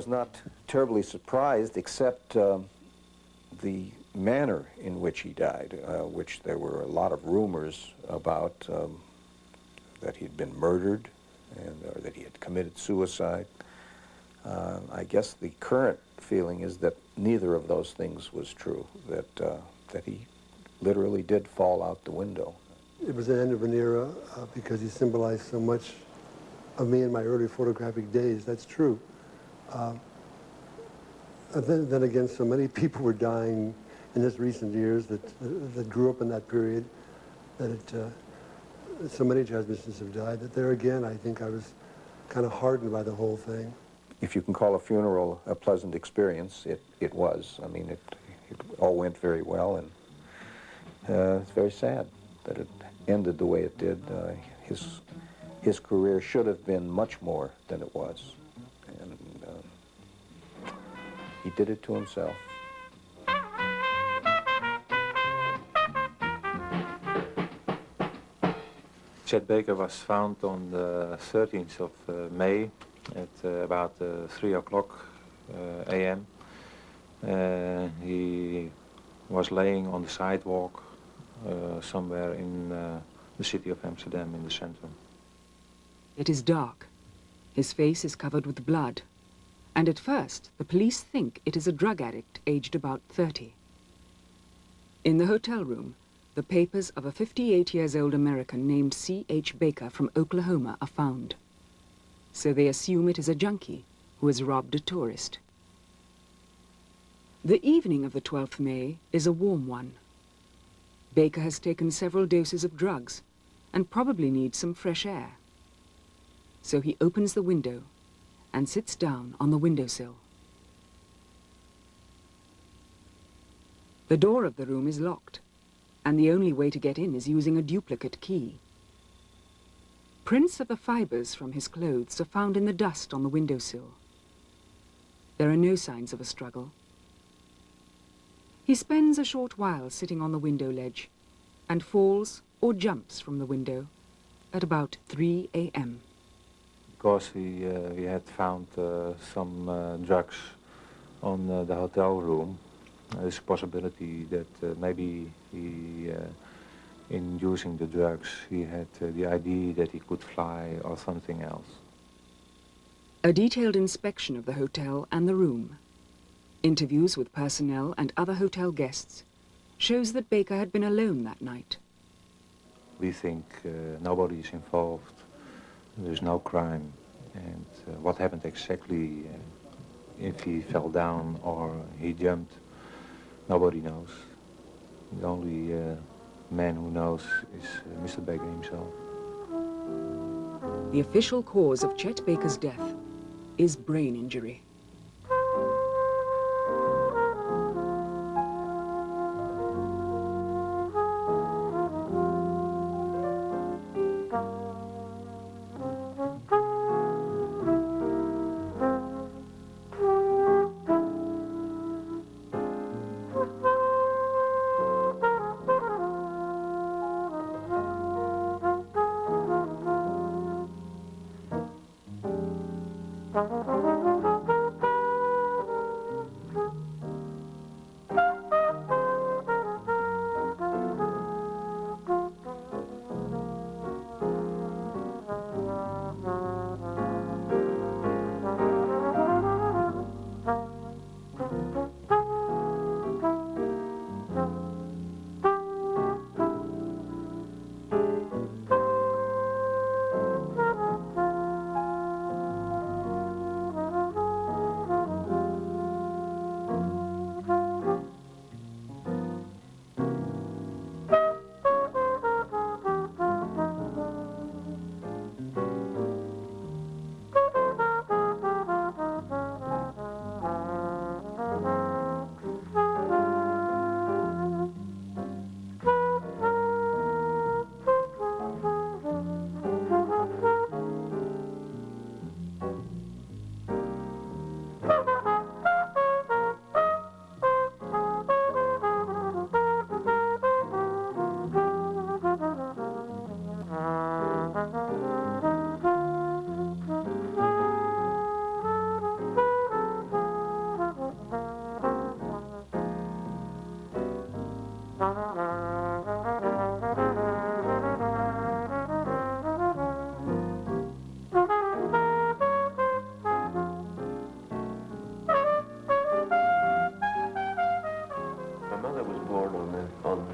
was not terribly surprised, except the manner in which he died, which there were a lot of rumors about, that he'd been murdered or that he had committed suicide. I guess the current feeling is that neither of those things was true, that he literally did fall out the window. It was the end of an era because he symbolized so much of me in my early photographic days. That's true. Then again, so many people were dying in his recent years that grew up in that period, that so many jazz musicians have died, that there again, I think I was kind of hardened by the whole thing. If you can call a funeral a pleasant experience, it was. I mean, it all went very well, and it's very sad that it ended the way it did. His career should have been much more than it was, and he did it to himself. Chet Baker was found on the 13th of May at about 3 o'clock a.m. He was laying on the sidewalk somewhere in the city of Amsterdam in the center. It is dark. His face is covered with blood. And at first, the police think it is a drug addict aged about 30. In the hotel room, the papers of a 58-year-old American named C.H. Baker from Oklahoma are found. So they assume it is a junkie who has robbed a tourist. The evening of the 12th May is a warm one. Baker has taken several doses of drugs and probably needs some fresh air. So he opens the window and sits down on the windowsill. The door of the room is locked, and the only way to get in is using a duplicate key. Prints of the fibers from his clothes are found in the dust on the windowsill. There are no signs of a struggle. He spends a short while sitting on the window ledge and falls or jumps from the window at about 3 a.m. Because he had found some drugs on the hotel room, there's a possibility that maybe he, in using the drugs, he had the idea that he could fly or something else. A detailed inspection of the hotel and the room, interviews with personnel and other hotel guests, shows that Baker had been alone that night. We think nobody is involved, there's no crime, and what happened exactly, if he fell down or he jumped, nobody knows. The only man who knows is Mr. Baker himself. The official cause of Chet Baker's death is brain injury.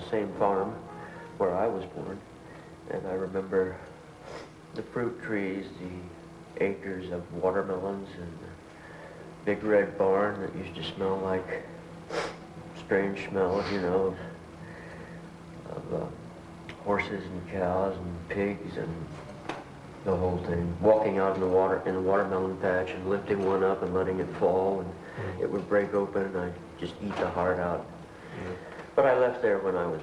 same farm where I was born. And I remember the fruit trees, the acres of watermelons, and the big red barn that used to smell like strange smells, you know, of horses and cows and pigs and the whole thing. Walking out in the watermelon patch and lifting one up and letting it fall, and it would break open and I'd just eat the heart out. But I left there when I was,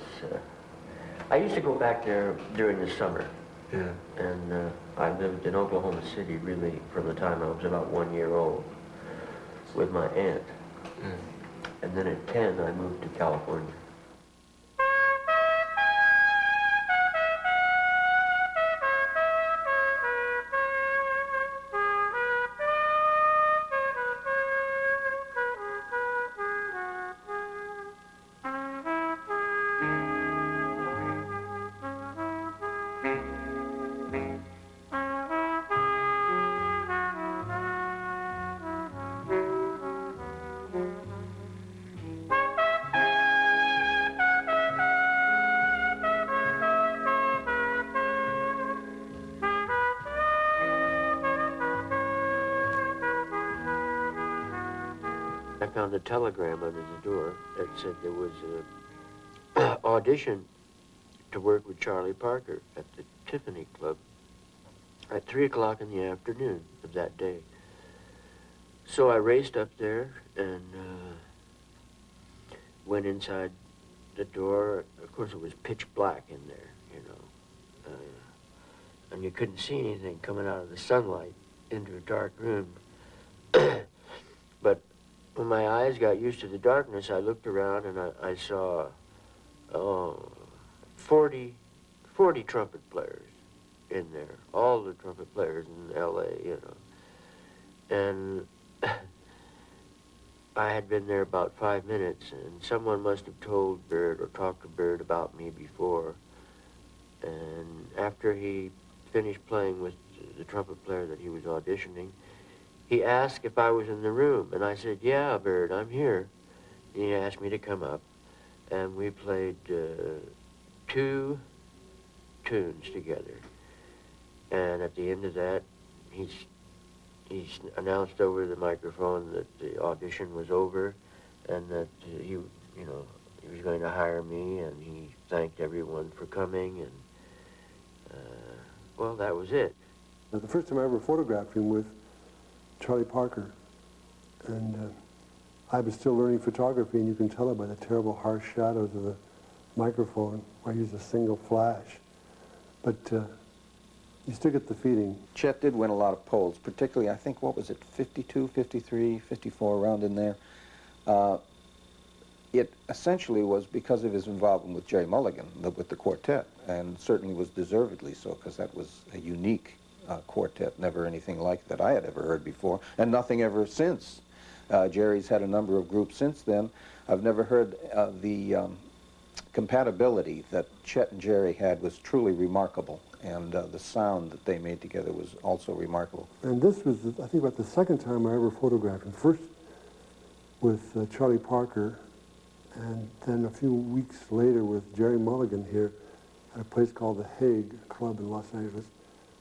I used to go back there during the summer. Yeah. And I lived in Oklahoma City really from the time I was about 1 year old with my aunt. And then at 10 I moved to California. I found a telegram under the door that said there was an audition to work with Charlie Parker at the Tiffany Club at 3 o'clock in the afternoon of that day. So I raced up there and went inside the door. Of course, it was pitch black in there, you know, and you couldn't see anything coming out of the sunlight into a dark room. But when my eyes got used to the darkness, I looked around and I saw 40 trumpet players in there, all the trumpet players in L.A., you know. And I had been there about 5 minutes, and someone must have told Bert or talked to Bert about me before. And after he finished playing with the trumpet player that he was auditioning, he asked if I was in the room, and I said, "Yeah, Bert, I'm here." And he asked me to come up, and we played 2 tunes together. And at the end of that, he announced over the microphone that the audition was over, and that he was going to hire me, and he thanked everyone for coming, and well, that was it. The first time I ever photographed him with Charlie Parker, and I was still learning photography, and you can tell it by the terrible harsh shadows of the microphone. I used a single flash, but you still get the feeling. Chet did win a lot of polls, particularly, I think, what was it, 52, 53, 54, around in there. It essentially was because of his involvement with Jerry Mulligan, with the quartet, and certainly was deservedly so, because that was a unique quartet, never anything like that I had ever heard before, and nothing ever since. Jerry's had a number of groups since then. I've never heard the compatibility that Chet and Jerry had was truly remarkable, and the sound that they made together was also remarkable. And this was, I think, about the second time I ever photographed him. First with Charlie Parker, and then a few weeks later with Jerry Mulligan here at a place called the Hague Club in Los Angeles.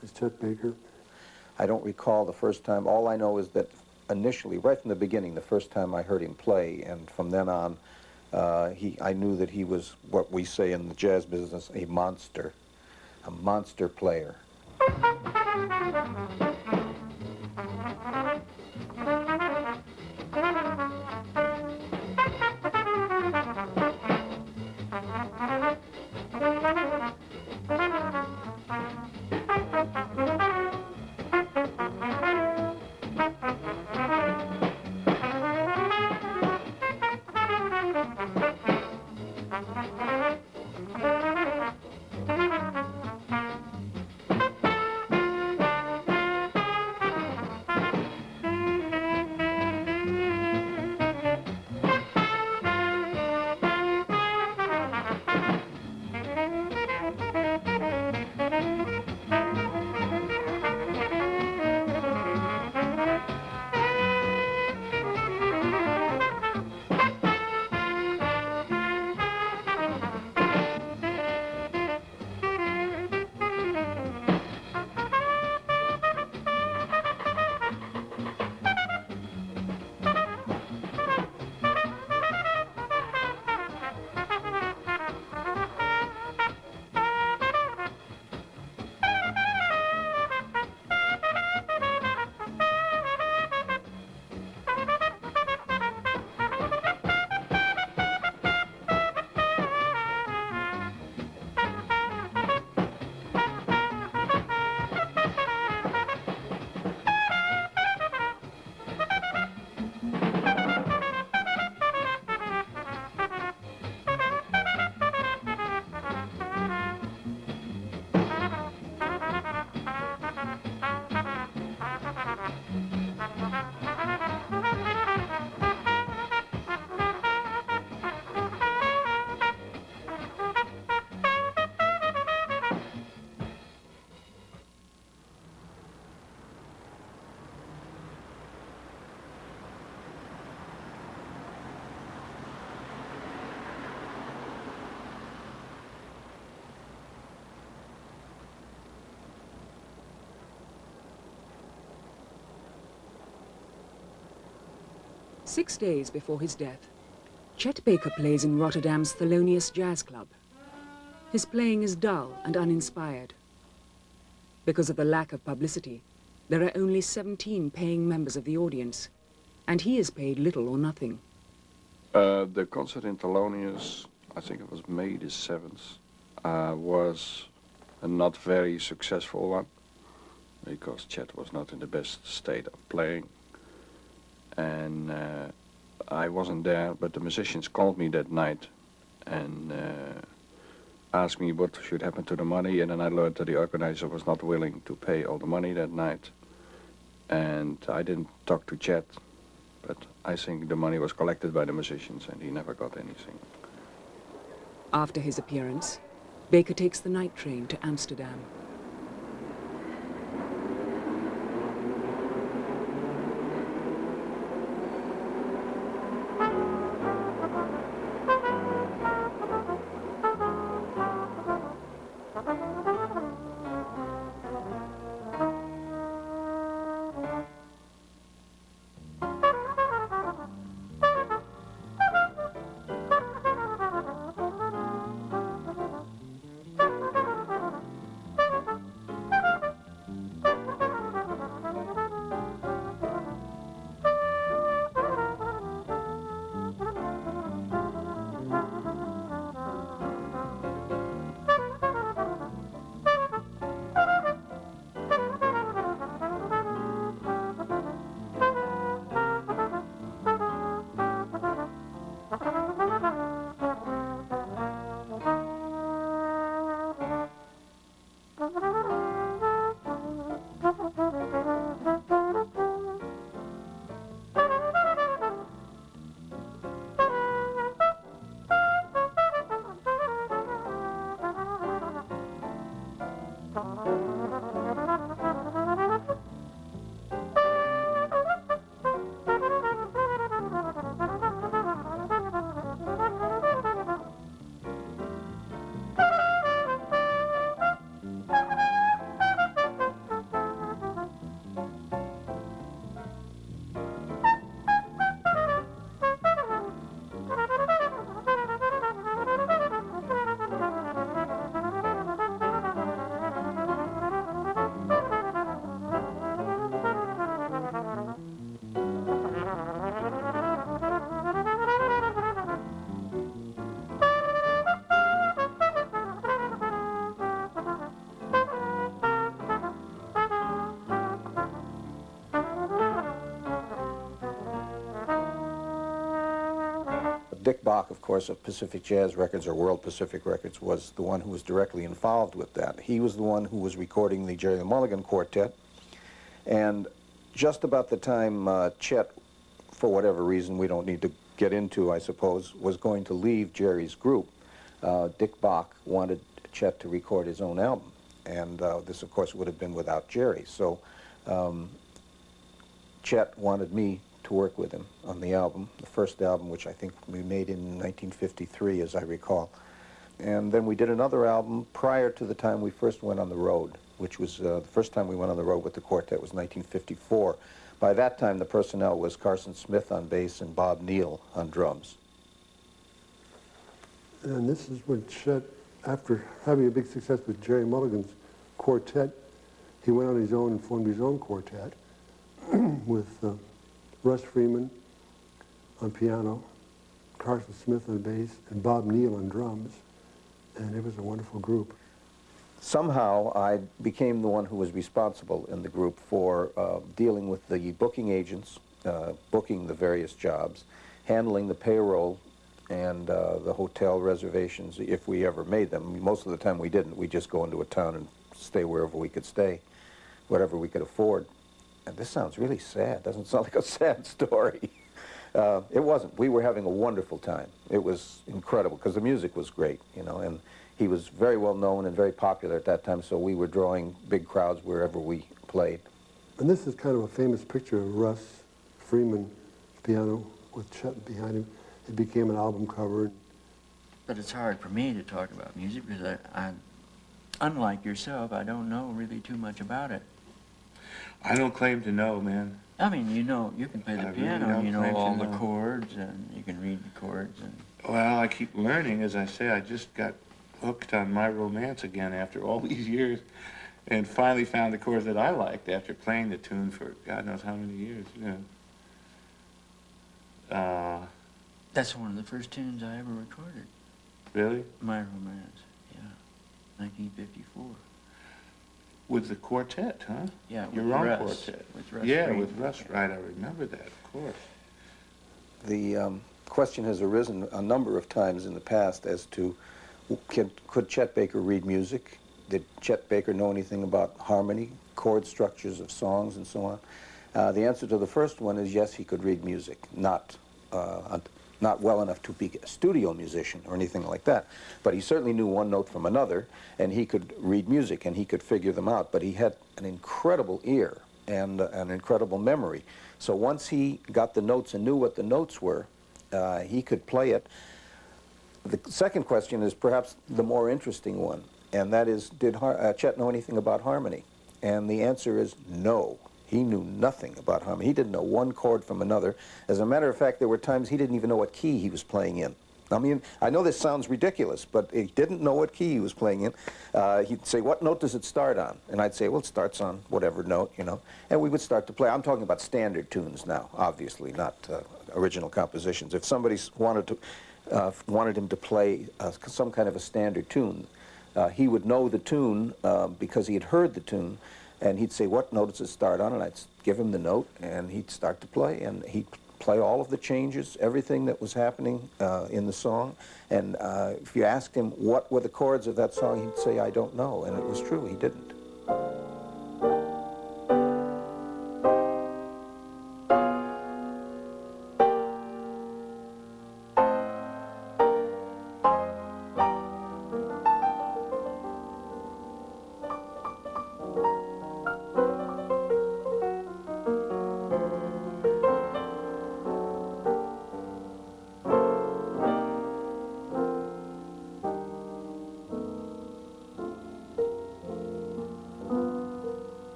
There's Chet Baker. I don't recall the first time. All I know is that initially, right from the beginning, the first time I heard him play, and from then on, I knew that he was what we say in the jazz business, a monster player. 6 days before his death, Chet Baker plays in Rotterdam's Thelonious Jazz Club. His playing is dull and uninspired. Because of the lack of publicity, there are only 17 paying members of the audience, and he is paid little or nothing. The concert in Thelonious, I think it was May the 7th, was a not very successful one, because Chet was not in the best state of playing. And I wasn't there, but the musicians called me that night and asked me what should happen to the money, and then I learned that the organizer was not willing to pay all the money that night. And I didn't talk to Chet, but I think the money was collected by the musicians and he never got anything. After his appearance, Baker takes the night train to Amsterdam. Dick Bach, of course, of Pacific Jazz Records, or World Pacific Records, was the one who was directly involved with that. He was the one who was recording the Jerry Mulligan Quartet, and just about the time Chet, for whatever reason we don't need to get into, I suppose, was going to leave Jerry's group, Dick Bach wanted Chet to record his own album, and this, of course, would have been without Jerry. So Chet wanted me to work with him on the album, the first album, which I think we made in 1953, as I recall. And then we did another album prior to the time we first went on the road, which was the first time we went on the road with the quartet was 1954. By that time, the personnel was Carson Smith on bass and Bob Neal on drums. And this is when Chet, after having a big success with Jerry Mulligan's quartet, he went on his own and formed his own quartet with Russ Freeman on piano, Carson Smith on bass, and Bob Neal on drums. And it was a wonderful group. Somehow I became the one who was responsible in the group for dealing with the booking agents, booking the various jobs, handling the payroll and the hotel reservations if we ever made them. Most of the time we didn't. We'd just go into a town and stay wherever we could stay, whatever we could afford. And this sounds really sad. Doesn't sound like a sad story. It wasn't. We were having a wonderful time. It was incredible because the music was great, you know, and he was very well known and very popular at that time, so we were drawing big crowds wherever we played. And this is kind of a famous picture of Russ Freeman piano with Chet behind him. It became an album cover. But it's hard for me to talk about music because I unlike yourself, I don't know really too much about it. I don't claim to know, man. I mean, you know, you can play the I really piano, don't you claim know to all the know. chords, and you can read the chords, and Well, I keep learning. As I say, I just got hooked on My Romance again after all these years, and finally found the chords that I liked after playing the tune for God knows how many years. that's one of the first tunes I ever recorded. Really? My Romance, yeah, 1954. With the quartet, huh? Yeah, with Your own Russ, quartet. with Russ Yeah, Freeman, with Russ, yeah. right, I remember that, of course. The question has arisen a number of times in the past as to could Chet Baker read music? Did Chet Baker know anything about harmony, chord structures of songs, and so on? The answer to the first one is yes, he could read music, not well enough to be a studio musician or anything like that. But he certainly knew one note from another, and he could read music, and he could figure them out. But he had an incredible ear and an incredible memory. So once he got the notes and knew what the notes were, he could play it. The second question is perhaps the more interesting one, and that is, did Chet know anything about harmony? And the answer is no. He knew nothing about harmony. He didn't know one chord from another. As a matter of fact, there were times he didn't even know what key he was playing in. I mean, I know this sounds ridiculous, but he didn't know what key he was playing in. He'd say, what note does it start on? And I'd say, well, it starts on whatever note, you know. And we would start to play. I'm talking about standard tunes now, obviously, not original compositions. If somebody wanted him to play some kind of a standard tune, he would know the tune because he had heard the tune, and he'd say, what note does it start on? And I'd give him the note, and he'd start to play, and he'd play all of the changes, everything that was happening in the song. And if you asked him what were the chords of that song, he'd say, I don't know. And it was true, he didn't.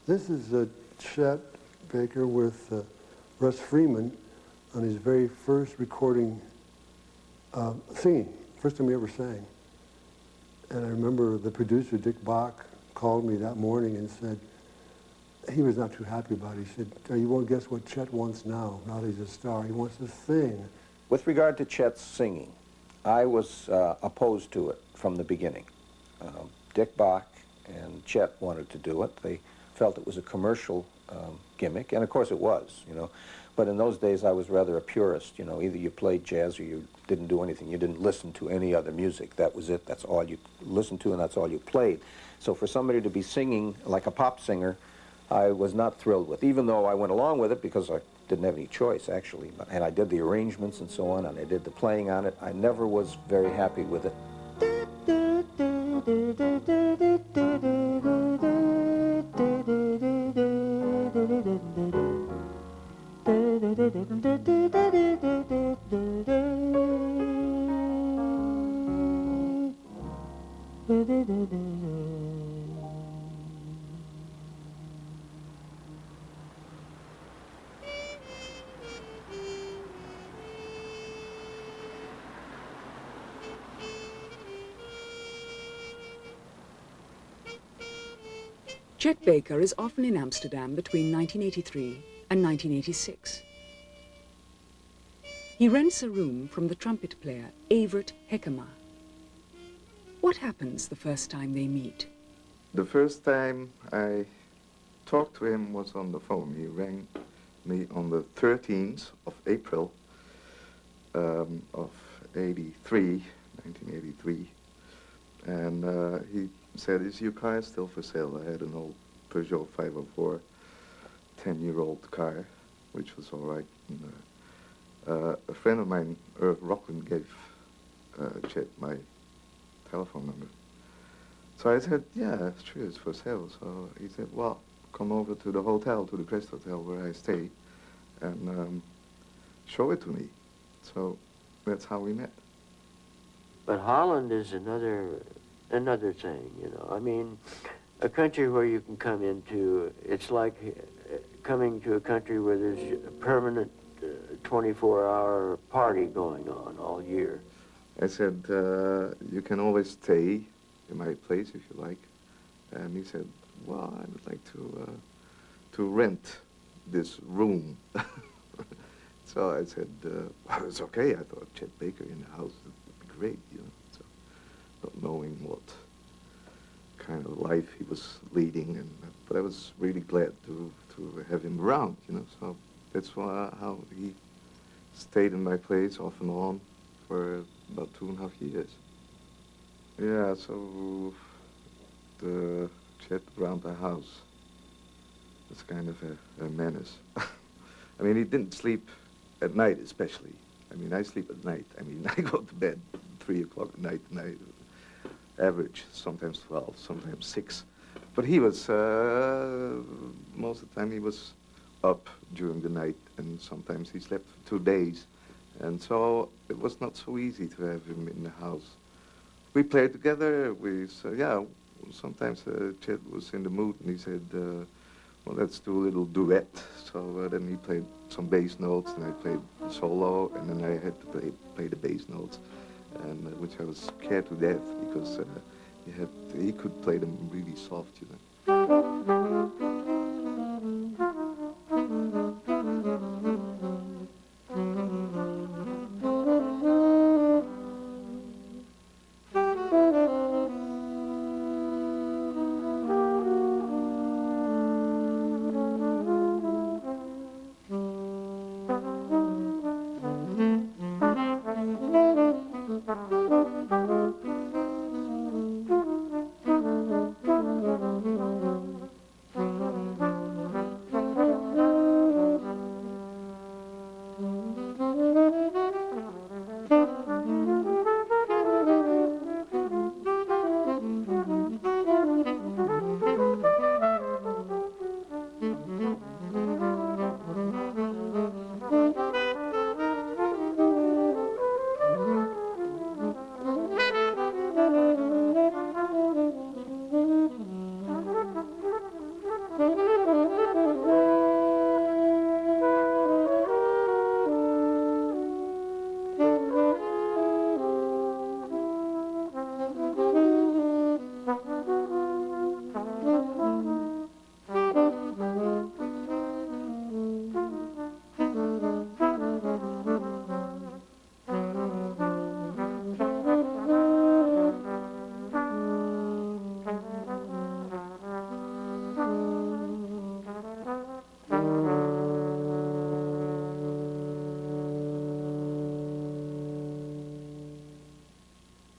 This is Chet Baker with Russ Freeman on his very first recording, singing, first time he ever sang. And I remember the producer, Dick Bach, called me that morning and said, he was not too happy about it. He said, you won't guess what Chet wants now that he's a star. He wants to sing. With regard to Chet's singing, I was opposed to it from the beginning. Dick Bach and Chet wanted to do it. They felt it was a commercial gimmick, and of course it was, you know. But in those days I was rather a purist, you know. Either you played jazz or you didn't do anything. You didn't listen to any other music. That was it. That's all you listened to and that's all you played. So for somebody to be singing like a pop singer, I was not thrilled with, even though I went along with it because I didn't have any choice, actually. And I did the arrangements and so on, and I did the playing on it. I never was very happy with it. Chet Baker is often in Amsterdam between 1983 and 1986. He rents a room from the trumpet player, Evert Hekkema. What happens the first time they meet? The first time I talked to him was on the phone. He rang me on the 13th of April of 1983. And he said, is your car still for sale? I had an old Peugeot 504, 10-year-old car, which was all right. And, a friend of mine, Rockland, gave Chet my telephone number. So I said, yeah, it's true, it's for sale. So he said, well, come over to the hotel, to the Crest Hotel where I stay, and show it to me. So that's how we met. But Holland is another thing, you know. I mean, a country where you can come into, it's like coming to a country where there's a permanent 24-hour party going on all year. I said, you can always stay in my place if you like. And he said, well, I would like to rent this room. So I said, well, it's okay. I thought Chet Baker in the house would be great, you know. So, not knowing what kind of life he was leading, but I was really glad to have him around, you know. So that's how he stayed in my place off and on for about 2.5 years. Yeah, so the Chet around the house was kind of a menace. I mean, he didn't sleep at night, especially. I mean, I sleep at night. I mean, I go to bed 3 o'clock at night, and I average sometimes 12, sometimes 6. But he was, most of the time he was up during the night, and sometimes he slept for 2 days. And so it was not so easy to have him in the house. We played together. Yeah, sometimes Chet was in the mood, and he said, well, let's do a little duet. So then he played some bass notes, and I played solo, and then I had to play the bass notes, and which I was scared to death because he could play them really soft, you know.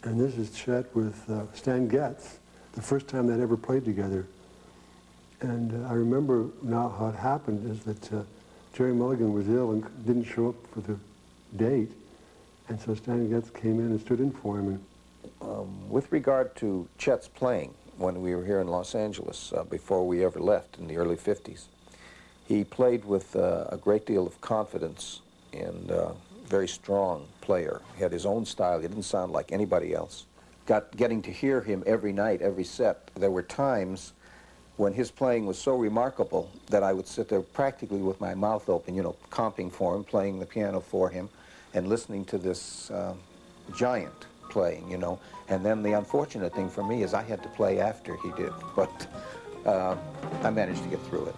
And this is Chet with Stan Getz, the first time they'd ever played together. And I remember now how it happened is that Jerry Mulligan was ill and didn't show up for the date. And so Stan Getz came in and stood in for him. With regard to Chet's playing, when we were here in Los Angeles, before we ever left in the early 50s, he played with a great deal of confidence and very strong player. He had his own style. He didn't sound like anybody else. Getting to hear him every night, every set, there were times when his playing was so remarkable that I would sit there practically with my mouth open, you know, comping for him, playing the piano for him, and listening to this giant playing, you know. And then the unfortunate thing for me is I had to play after he did, but I managed to get through it.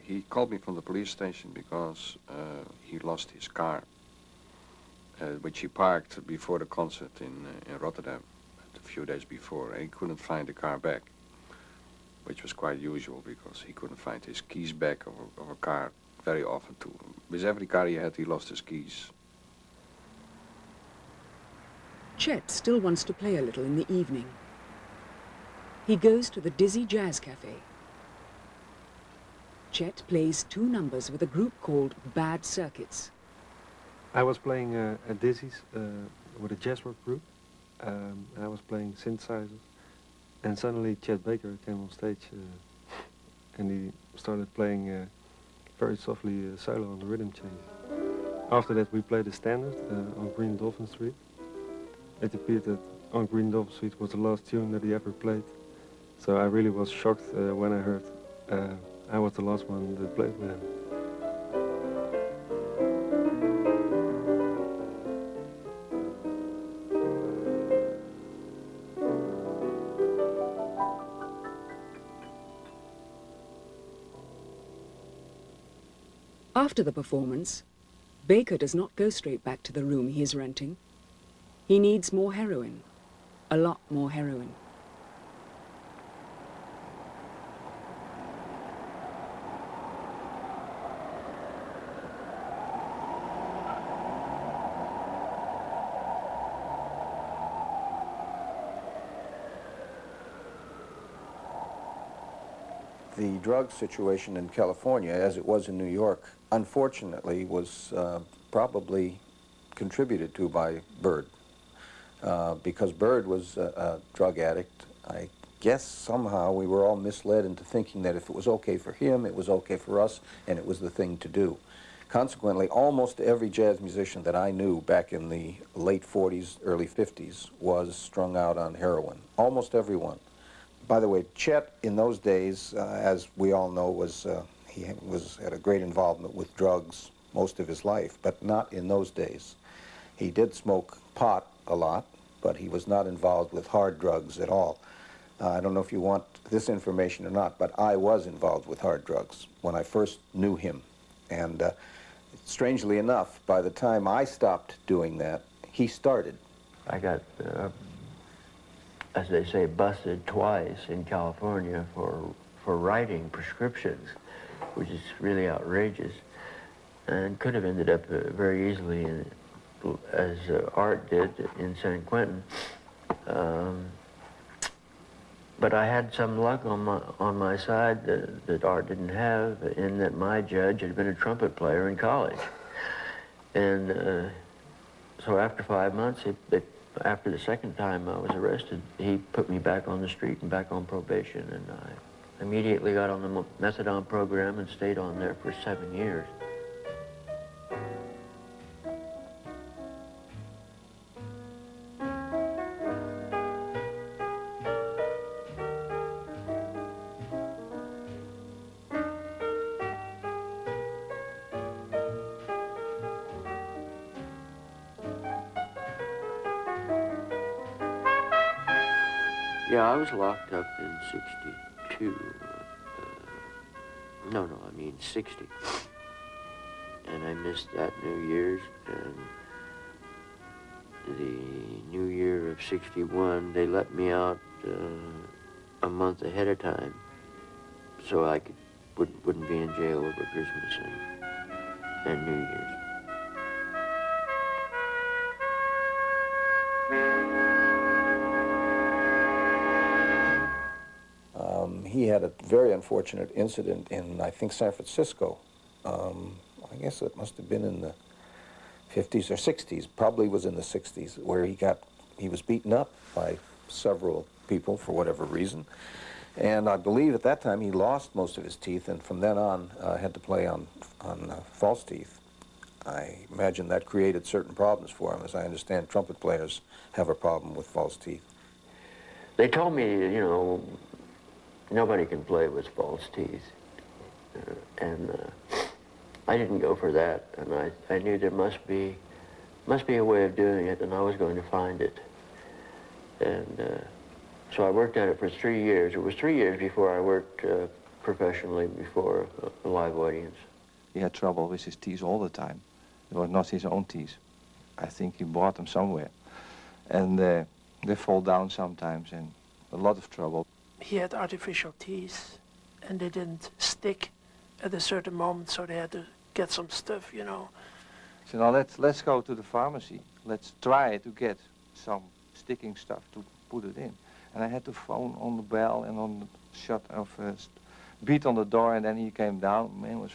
He called me from the police station because he lost his car, which he parked before the concert in Rotterdam a few days before, and he couldn't find the car back, which was quite usual because he couldn't find his keys back of a car very often too. With every car he had, he lost his keys. Chet still wants to play a little in the evening. He goes to the Dizzy Jazz Cafe. Chet plays 2 numbers with a group called Bad Circuits. I was playing at Dizzy's with a jazz rock group. I was playing synthesizers, and suddenly Chet Baker came on stage and he started playing very softly solo on the rhythm change. After that we played a standard on Green Dolphin Street. It appeared that On Green Dolphin Street was the last tune that he ever played, so I really was shocked when I heard I was the last one that played with him. After the performance, Baker does not go straight back to the room he is renting. He needs more heroin, a lot more heroin. The drug situation in California, as it was in New York, unfortunately was probably contributed to by Bird. Because Bird was a drug addict, I guess somehow we were all misled into thinking that if it was okay for him, it was okay for us, and it was the thing to do. Consequently, almost every jazz musician that I knew back in the late 40s, early 50s was strung out on heroin. Almost everyone. By the way, Chet, in those days, as we all know, he had a great involvement with drugs most of his life, but not in those days. He did smoke pot a lot, but he was not involved with hard drugs at all. I don't know if you want this information or not, but I was involved with hard drugs when I first knew him. And strangely enough, by the time I stopped doing that, he started. I got, as they say, busted twice in California for writing prescriptions, which is really outrageous, and could have ended up very easily as Art did in San Quentin. But I had some luck on my side that Art didn't have, in that my judge had been a trumpet player in college. And so after 5 months, after the second time I was arrested, he put me back on the street and back on probation, and I immediately got on the methadone program and stayed on there for 7 years. Yeah, I was locked up in 62. No, I mean 60. And I missed that New Year's, and the New Year of 61, they let me out a month ahead of time, so I wouldn't be in jail over Christmas and New Year's. He had a very unfortunate incident in, I think, San Francisco. I guess it must have been in the 50s or 60s, probably was in the 60s, where he was beaten up by several people for whatever reason. And I believe at that time he lost most of his teeth, and from then on had to play on false teeth. I imagine that created certain problems for him. As I understand, trumpet players have a problem with false teeth. They told me, you know, nobody can play with false teeth. And I didn't go for that. And I knew there must be a way of doing it, and I was going to find it. And so I worked at it for 3 years. It was 3 years before I worked professionally before a live audience. He had trouble with his teeth all the time. They were not his own teeth. I think he bought them somewhere. And they fall down sometimes, and a lot of trouble. He had artificial teeth, and they didn't stick at a certain moment, so they had to get some stuff, you know. So now let's go to the pharmacy. Let's try to get some sticking stuff to put it in. And I had to phone on the bell and on the beat on the door, and then he came down. Man was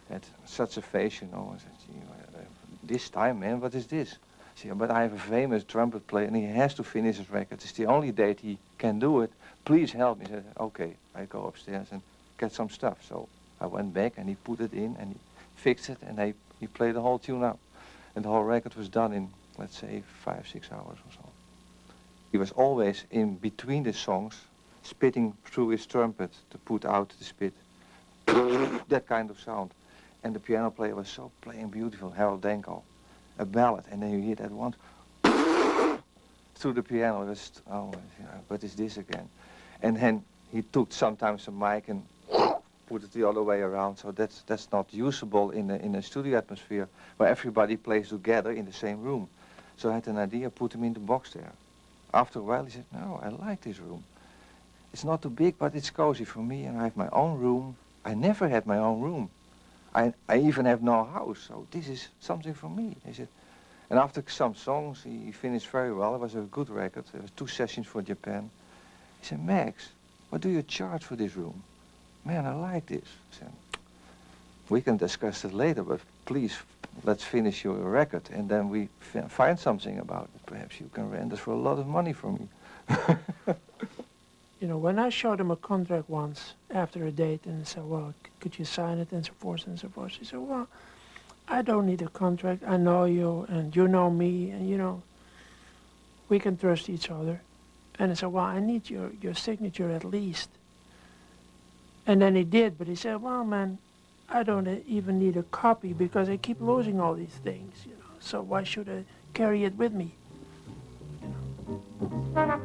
had such a face, you know. I said, this time, man, what is this? I said, but I have a famous trumpet player, and he has to finish his record. It's the only date he can do it. Please help me. He said, okay. I go upstairs and get some stuff. So I went back, and he put it in, and he fixed it, and he played the whole tune out. And the whole record was done in, let's say, 5, 6 hours or so. He was always in between the songs, spitting through his trumpet to put out the spit. That kind of sound. And the piano player was so playing beautiful, Harold Denko. A ballad, and then you hear that once through the piano. It was, oh, what is this again? And then he took sometimes a mic and put it the other way around. So that's not usable in a studio atmosphere where everybody plays together in the same room. So I had an idea, put him in the box there. After a while, he said, no, I like this room. It's not too big, but it's cozy for me, and I have my own room. I never had my own room. I even have no house, so this is something for me. He said, and after some songs, he finished very well. It was a good record. There was 2 sessions for Japan. He said, Max, what do you charge for this room? Man, I like this. I said, we can discuss it later, but please let's finish your record, and then we find something about it. Perhaps you can rent us for a lot of money from me. You know, when I showed him a contract once after a date and said, well, could you sign it and so forth and so forth, he said, well, I don't need a contract. I know you and you know me, and you know, we can trust each other. And I said, well, I need your signature at least. And then he did, but he said, well, man, I don't even need a copy because I keep losing all these things, you know, so why should I carry it with me? You know?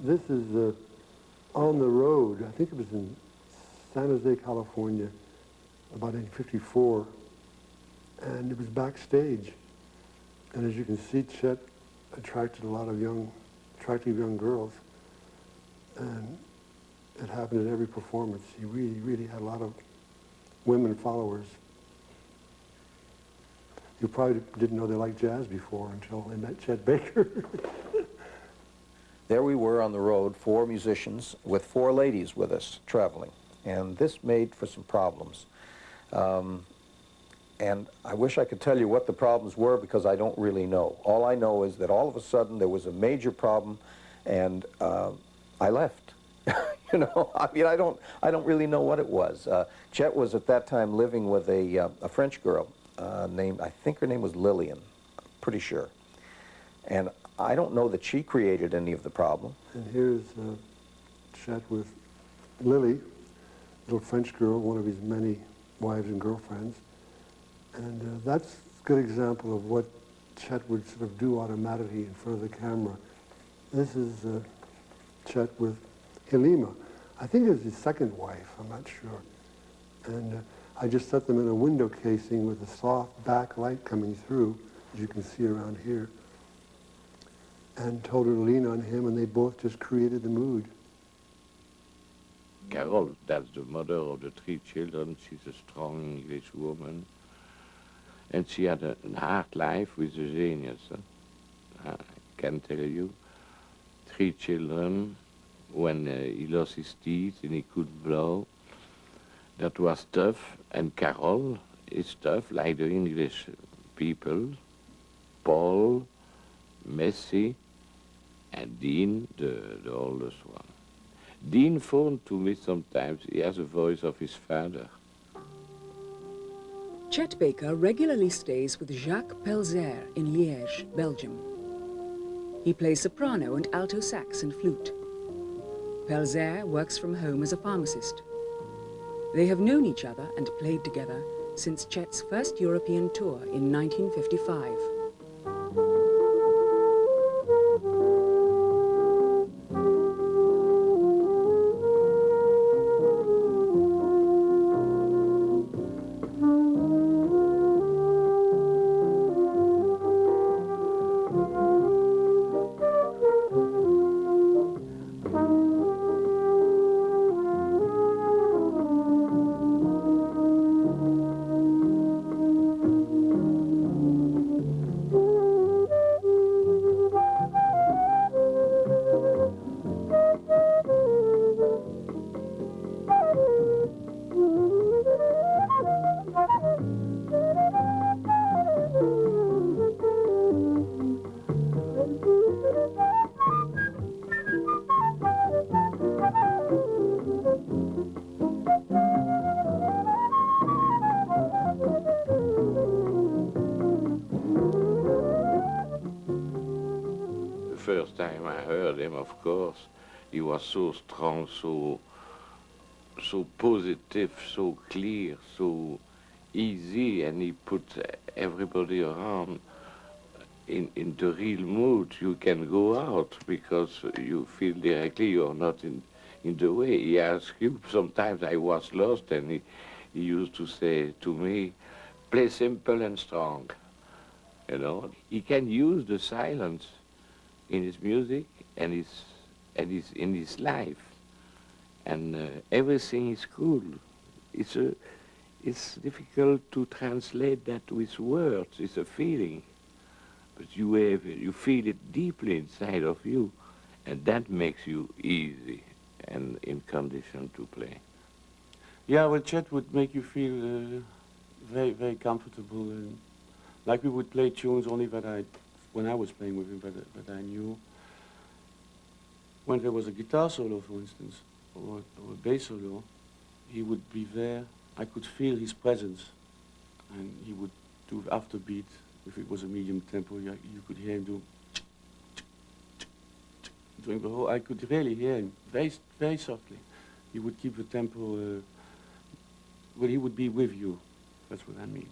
This is on the road. I think it was in San Jose, California, about 1954, and it was backstage. And as you can see, Chet attracted a lot of attractive young girls, and it happened at every performance. He really had a lot of women followers. You probably didn't know they liked jazz before until they met Chet Baker. There we were on the road, 4 musicians with 4 ladies with us traveling, and this made for some problems. And I wish I could tell you what the problems were because I don't really know. All I know is that all of a sudden there was a major problem, and I left. You know, I mean, I don't really know what it was. Chet was at that time living with a French girl named, I think her name was Lillian, I'm pretty sure. And I don't know that she created any of the problem. And here's Chet with Lily, little French girl, one of his many wives and girlfriends. And that's a good example of what Chet would sort of do automatically in front of the camera. This is Chet with Hekkema. I think it was his second wife, I'm not sure. And I just set them in a window casing with a soft backlight coming through, as you can see around here, and told her to lean on him, and they both just created the mood. Carol, that's the mother of the 3 children. She's a strong English woman. And she had a hard life with the genius. I can tell you. 3 children. When he lost his teeth and he couldn't blow, that was tough. And Carol is tough, like the English people. Paul, Messi, and Dean, the oldest one. Dean phoned to me sometimes. He has a voice of his father. Chet Baker regularly stays with Jacques Pelzer in Liège, Belgium. He plays soprano and alto sax and flute. Pelzer works from home as a pharmacist. They have known each other and played together since Chet's first European tour in 1955. First time I heard him, of course, he was so strong, so positive, so clear, so easy, and he put everybody around in the real mood. You can go out because you feel directly you're not in the way. He asked you, sometimes I was lost, and he used to say to me, play simple and strong, you know. He can use the silence in his music and in his life, and everything is cool. It's difficult to translate that with words. It's a feeling, but you feel it deeply inside of you, and that makes you easy and in condition to play. Yeah, well, Chet would make you feel very, very comfortable, like we would play tunes only that when I was playing with him, that I knew. When there was a guitar solo, for instance, or a bass solo, he would be there. I could feel his presence, and he would do after beat. If it was a medium tempo, you could hear him do during the whole. I could really hear him very, very softly. He would keep the tempo. Well, he would be with you. That's what I mean.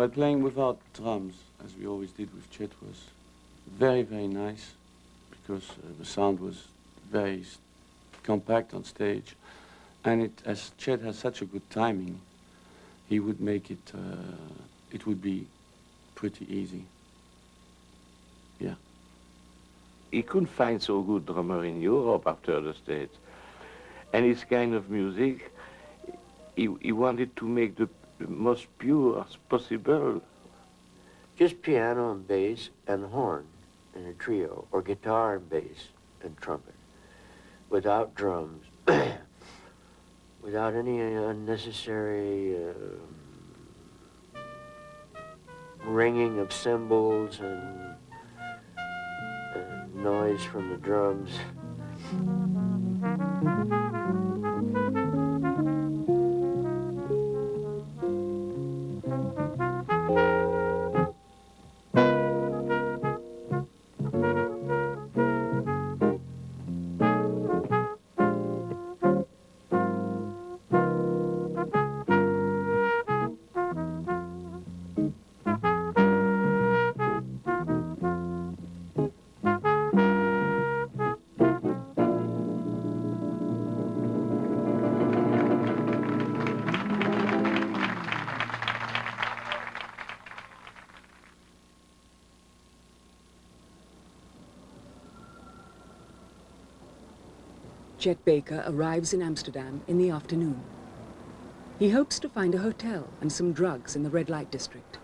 Well, playing without drums, as we always did with Chet, was very, very nice because the sound was very compact on stage, and as Chet has such a good timing, he would make it. It would be pretty easy. Yeah. He couldn't find so good drummer in Europe after the States. And his kind of music, he wanted to make the most pure as possible. Just piano and bass and horn in a trio, or guitar and bass and trumpet, without drums, without any unnecessary ringing of cymbals and noise from the drums. Chet Baker arrives in Amsterdam in the afternoon. He hopes to find a hotel and some drugs in the red light district.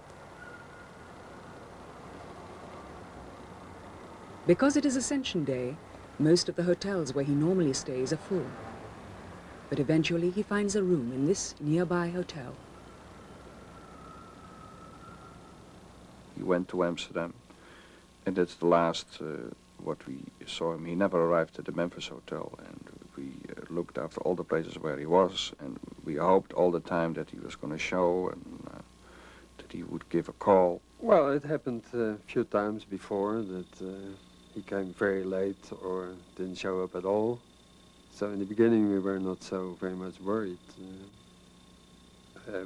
Because it is Ascension Day, most of the hotels where he normally stays are full. But eventually he finds a room in this nearby hotel. He went to Amsterdam, and that's the last what we saw him. He never arrived at the Memphis Hotel, and we looked after all the places where he was, and we hoped all the time that he was going to show and that he would give a call. Well, it happened a few times before that he came very late or didn't show up at all. So in the beginning we were not so very much worried.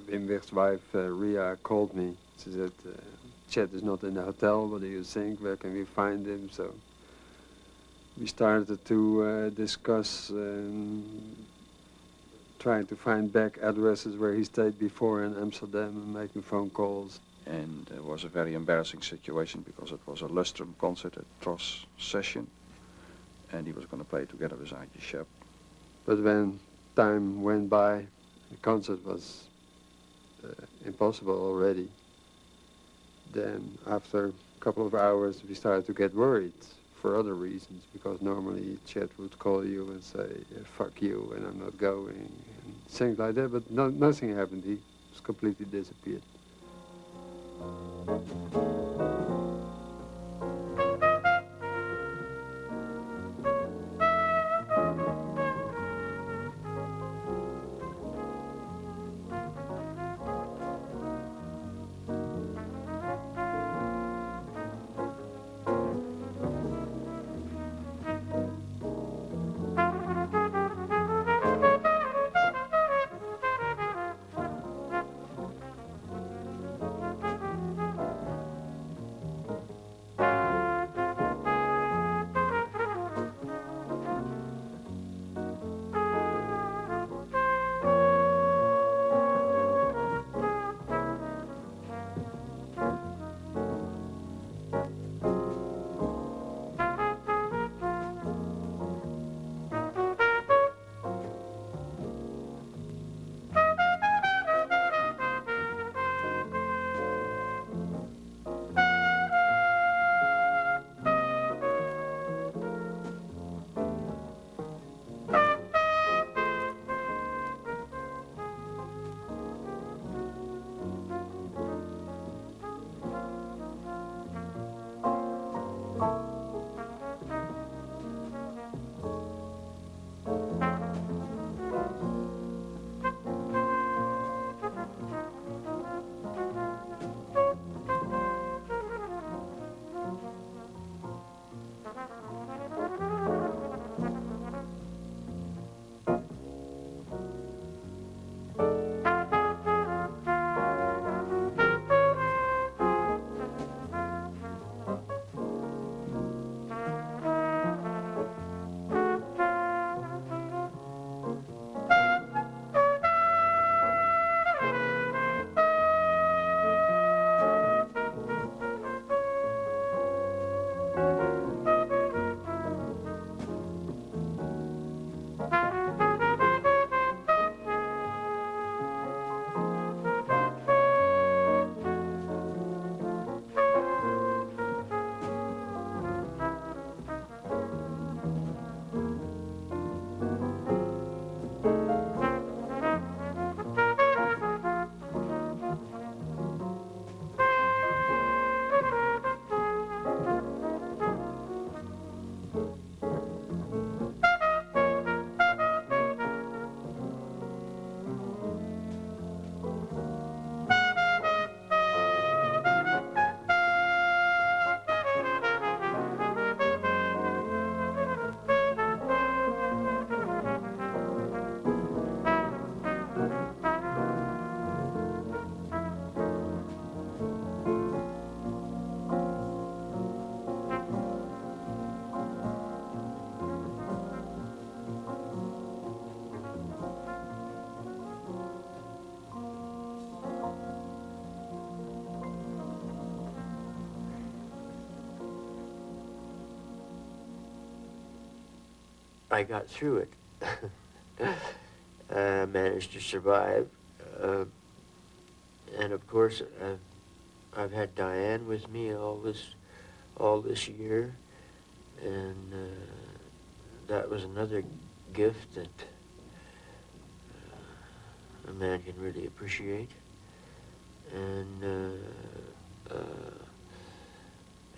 Wim's wife, Ria, called me. She said, Chet is not in the hotel, what do you think? Where can we find him? So we started to discuss trying to find back addresses where he stayed before in Amsterdam and making phone calls. And it was a very embarrassing situation because it was a Lustrum concert, a Tross session, and he was going to play together with Archie Shepp. But when time went by, the concert was impossible already. Then after a couple of hours we started to get worried for other reasons, because normally Chet would call you and say, fuck you and I'm not going, and things like that, but nothing happened. He just completely disappeared. I got through it. Managed to survive. And of course, I've had Diane with me all this year, and that was another gift that a man can really appreciate. And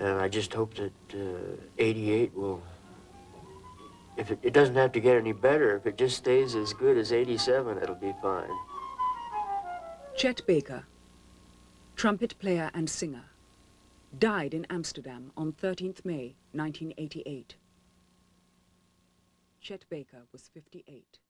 I just hope that 88 will, if it doesn't have to get any better, if it just stays as good as 87, it'll be fine. Chet Baker, trumpet player and singer, died in Amsterdam on 13th May, 1988. Chet Baker was 58.